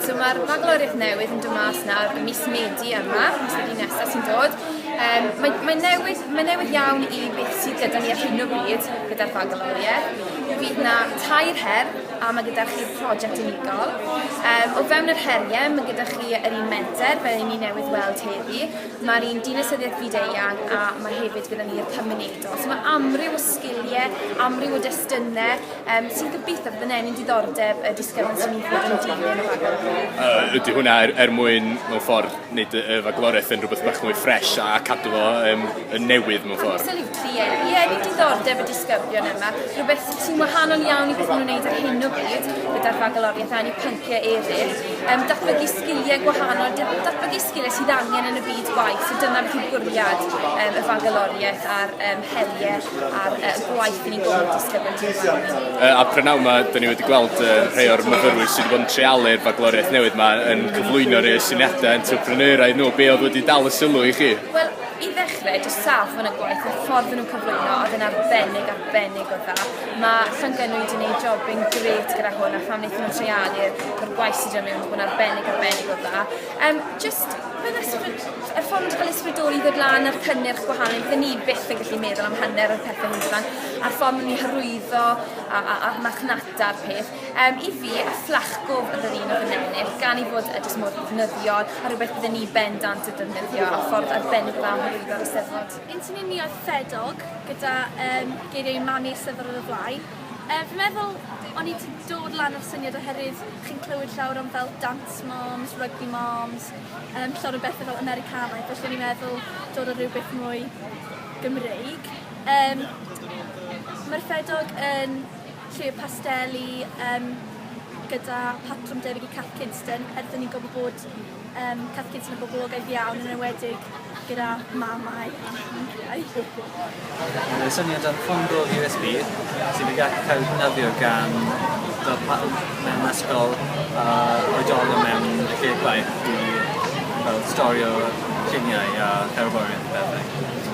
So mae'r bagloriaeth newydd yn dod mas nawr y mis Medi yma, mis Medi nesaf sy'n dod. Mae'n newydd iawn i beth sydd gyda ni ar hyn o bryd gyda'r bagloriaeth. Fydd na 2 her a mae gyda chi'r prosiect unigol. O fewn yr heriau, mae gyda chi yr un menter, fel ni newydd weld heddi. Mae'r un dinasyddiaeth fyd-eang a mae hefyd gyda ni'r cymunedol. So mae amryw o sgiliau, amryw o destunau sy'n gobeithio bydd yn enyn diddordeb y disgyblion sy'n mynd fod yn dilyn y bagloriaeth. Ydy hwnna mwyn mewn ffordd wneud y bagloriaeth yn rhywbeth bach mwy ffres a cadw fo yn newydd mewn ffordd? Absolutely, ie. Ie, ni diddordeb y disgyblion yma. Rhywbeth sy'n wahanol iawn i beth nhw'n gwneud ar hyn o bryd gyda'r bagloriaeth a ni pynciau eraill. Datblygu sgiliau gwahanol, datblygu sgiliau sydd angen yn y byd gwaith. So dyna beth yw'r bwriad y bagloriaeth a'r heriau a'r gwaith i ni gweld disgyblion. A prynawn yma, da ni wedi gweld rhai o'r myfyrwyr sydd wedi bod yn treialu'r bagloriaeth newydd yma yn cyflwyno rhai syniadau entrepreneuraidd nhw. Be oedd wedi dal y sylw i chi? Wel, i ddechrau, jyst saff yn y gwaith, y ffordd nhw'n cyflwyno oedd yn arbennig o dda. Mae Llangynwy wedi gwneud jobyn gret gyda hwn a pham wnaethon nhw'n treialu'r gwaith sydd yn mynd yn arbennig o dda. Y ffordd yn cael ysbrydoli ddod lan ar cynnyrch gwahanol, byddwn ni byth yn gallu meddwl am hanner o'r pethau hyn fan, a'r ffordd ni'n hyrwyddo a machnata'r peth. I fi, y fflachgof oedd yr un o fynennydd, gan i fod jyst mor ddefnyddiol a rhywbeth byddwn ni bendant o defnyddio a ffordd arbennig o dda am hyrwyddo'r Eisteddfod. Intonuniodd ffedog gyda geiriau manu Eisteddfod o'r blaen. Fi'n meddwl o'n i wedi dod lan o'r syniad oherwydd chi'n clywed llawer am fel dance moms, rugby moms, llawer o bethau fel Americanaidd, felly o'n i'n meddwl dod o rhywbeth mwy Gymreig. Mae'r ffedog yn lliw pasteli gyda patrwm debyg i Cath Kidston, ydyn ni'n gwybod bod Cath Kidston yn boblogaidd iawn yn enwedig gyda mamau a mamau. Y syniad am ffongo USB sydd wedi cael defnyddio gan fel pawb mewn ysgol a oedolion mewn lle gwaith i fel storio lluniau a cerddoriaeth bethau.